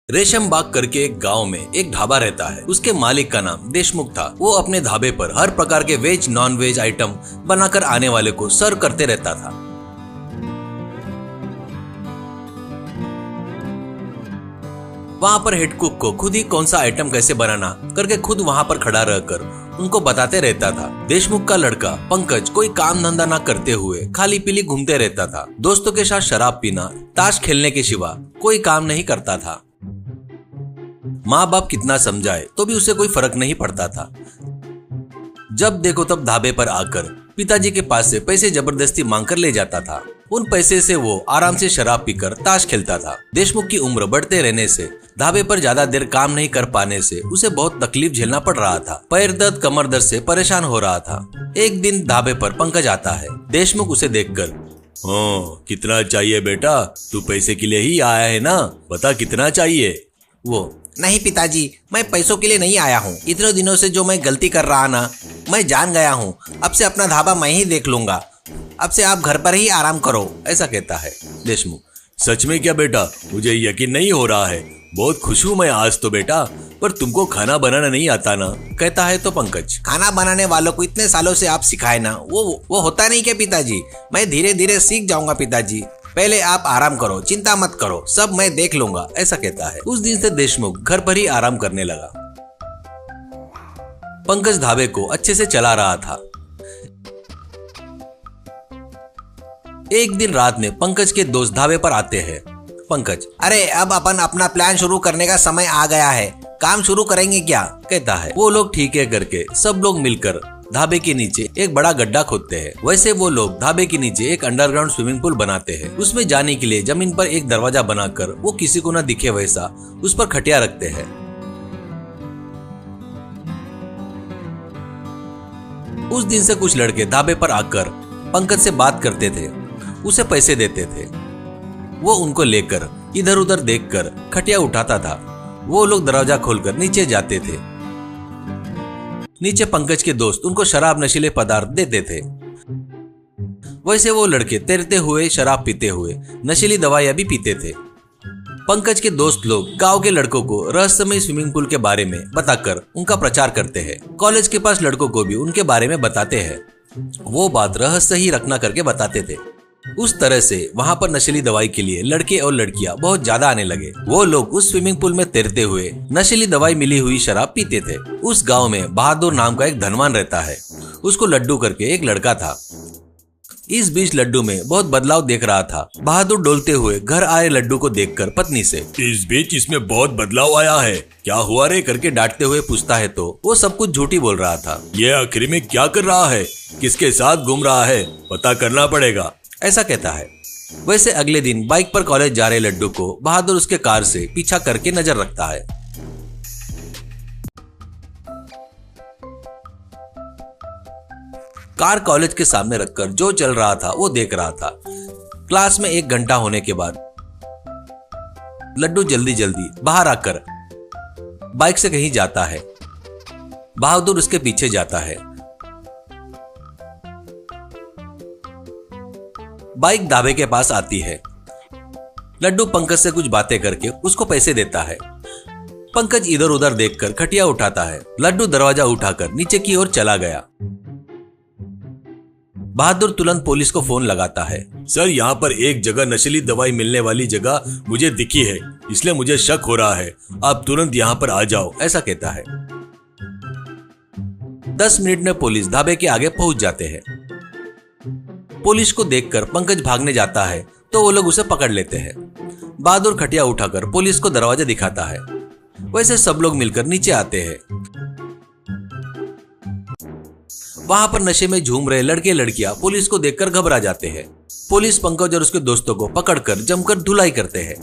रेशम बाग करके एक गांव में एक ढाबा रहता है। उसके मालिक का नाम देशमुख था। वो अपने ढाबे पर हर प्रकार के वेज नॉन वेज आइटम बनाकर आने वाले को सर्व करते रहता था। वहाँ पर हेड कुक को खुद ही कौन सा आइटम कैसे बनाना करके खुद वहाँ पर खड़ा रहकर उनको बताते रहता था। देशमुख का लड़का पंकज कोई काम धंधा ना करते हुए खाली पीली घूमते रहता था। दोस्तों के साथ शराब पीना, ताश खेलने के सिवा कोई काम नहीं करता था। माँ बाप कितना समझाए तो भी उसे कोई फर्क नहीं पड़ता था। जब देखो तब ढाबे पर आकर पिताजी के पास से पैसे जबरदस्ती मांगकर ले जाता था। उन पैसे से वो आराम से शराब पीकर ताश खेलता था। देशमुख की उम्र बढ़ते रहने से ढाबे पर ज्यादा देर काम नहीं कर पाने से उसे बहुत तकलीफ झेलना पड़ रहा था। पैर दर्द, कमर दर्द से परेशान हो रहा था। एक दिन ढाबे पर पंकज आता है। देशमुख उसे देखकर, हाँ कितना चाहिए बेटा, तू पैसे के लिए ही आया है ना, बता कितना चाहिए। वो, नहीं पिताजी, मैं पैसों के लिए नहीं आया हूँ। इतने दिनों से जो मैं गलती कर रहा ना, मैं जान गया हूँ। अब से अपना ढाबा मैं ही देख लूंगा। अब से आप घर पर ही आराम करो, ऐसा कहता है। देशमुख, सच में क्या बेटा, मुझे यकीन नहीं हो रहा है। बहुत खुश हूँ मैं आज तो बेटा, पर तुमको खाना बनाना नहीं आता ना, कहता है तो पंकज, खाना बनाने वालों को इतने सालों से आप सिखाए ना, वो होता नहीं क्या पिताजी। मैं धीरे धीरे सीख जाऊंगा पिताजी। पहले आप आराम करो, चिंता मत करो, सब मैं देख लूंगा, ऐसा कहता है। उस दिन से देशमुख घर पर ही आराम करने लगा। पंकज ढाबे को अच्छे से चला रहा था। एक दिन रात में पंकज के दोस्त ढाबे पर आते हैं। पंकज, अरे अब अपन अपना प्लान शुरू करने का समय आ गया है, काम शुरू करेंगे क्या, कहता है। वो लोग ठीक है करके सब लोग मिलकर ढाबे के नीचे एक बड़ा गड्ढा खोदते हैं। वैसे वो लोग ढाबे के नीचे एक अंडरग्राउंड स्विमिंग पूल बनाते हैं। उसमें जाने के लिए जमीन पर एक दरवाजा बनाकर वो किसी को न दिखे वैसा उस पर खटिया रखते हैं। उस दिन से कुछ लड़के ढाबे पर आकर पंकज से बात करते थे, उसे पैसे देते थे। वो उनको लेकर इधर उधर देखकर खटिया उठाता था। वो लोग दरवाजा खोलकर नीचे जाते थे। नीचे पंकज के दोस्त उनको शराब, नशीले पदार्थ देते थे। वैसे वो लड़के तैरते हुए, शराब पीते हुए, नशीली दवाइयां भी पीते थे। पंकज के दोस्त लोग गांव के लड़कों को रहस्यमय स्विमिंग पूल के बारे में बताकर उनका प्रचार करते हैं। कॉलेज के पास लड़कों को भी उनके बारे में बताते हैं। वो बात रहस्य ही रखना करके बताते थे। उस तरह से वहां पर नशीली दवाई के लिए लड़के और लड़कियां बहुत ज्यादा आने लगे। वो लोग उस स्विमिंग पूल में तैरते हुए नशीली दवाई मिली हुई शराब पीते थे। उस गांव में बहादुर नाम का एक धनवान रहता है। उसको लड्डू करके एक लड़का था। इस बीच लड्डू में बहुत बदलाव देख रहा था। बहादुर डोलते हुए घर आए लड्डू को देखकर पत्नी से, इस बीच इसमें बहुत बदलाव आया है, क्या हुआ रे, करके डांटते हुए पूछता है तो वो सब कुछ झूठी बोल रहा था। ये आखिर में क्या कर रहा है, किसके साथ घूम रहा है, पता करना पड़ेगा, ऐसा कहता है। वैसे अगले दिन बाइक पर कॉलेज जा रहे लड्डू को बहादुर उसके कार से पीछा करके नजर रखता है। कार कॉलेज के सामने रखकर जो चल रहा था वो देख रहा था। क्लास में 1 घंटा होने के बाद लड्डू जल्दी जल्दी बाहर आकर बाइक से कहीं जाता है। बहादुर उसके पीछे जाता है। बाइक ढाबे के पास आती है। लड्डू पंकज से कुछ बातें करके उसको पैसे देता है। पंकज इधर उधर देखकर खटिया उठाता है। लड्डू दरवाजा उठाकर नीचे की ओर चला गया। बहादुर तुरंत पुलिस को फोन लगाता है। सर, यहाँ पर एक जगह नशीली दवाई मिलने वाली जगह मुझे दिखी है, इसलिए मुझे शक हो रहा है, आप तुरंत यहाँ पर आ जाओ, ऐसा कहता है। 10 मिनट में पुलिस ढाबे के आगे पहुंच जाते हैं। पुलिस को देखकर पंकज भागने जाता है तो वो लोग उसे पकड़ लेते हैं। बहादुर खटिया उठाकर पुलिस को दरवाजा दिखाता है। वैसे सब लोग मिलकर नीचे आते हैं। वहां पर नशे में झूम रहे लड़के लड़कियां पुलिस को देखकर घबरा जाते हैं। पुलिस पंकज और उसके दोस्तों को पकड़कर जमकर धुलाई करते हैं।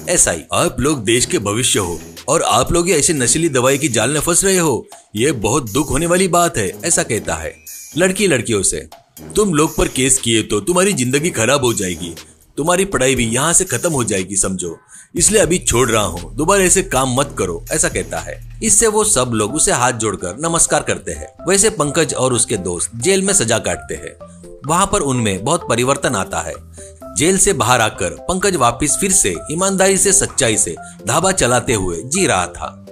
एसआई, आप लोग देश के भविष्य हो और आप लोग ऐसे नशीली दवाई की जाल में फंस रहे हो, ये बहुत दुख होने वाली बात है, ऐसा कहता है। लड़की लड़कियों से, तुम लोग पर केस किए तो तुम्हारी जिंदगी खराब हो जाएगी, तुम्हारी पढ़ाई भी यहाँ से खत्म हो जाएगी समझो, इसलिए अभी छोड़ रहा हूँ, दोबारा ऐसे काम मत करो, ऐसा कहता है। इससे वो सब लोग उसे हाथ जोड़कर नमस्कार करते हैं। वैसे पंकज और उसके दोस्त जेल में सजा काटते हैं। वहाँ पर उनमें बहुत परिवर्तन आता है। जेल से बाहर आकर पंकज वापस फिर से ईमानदारी से सच्चाई से ढाबा चलाते हुए जी रहा था।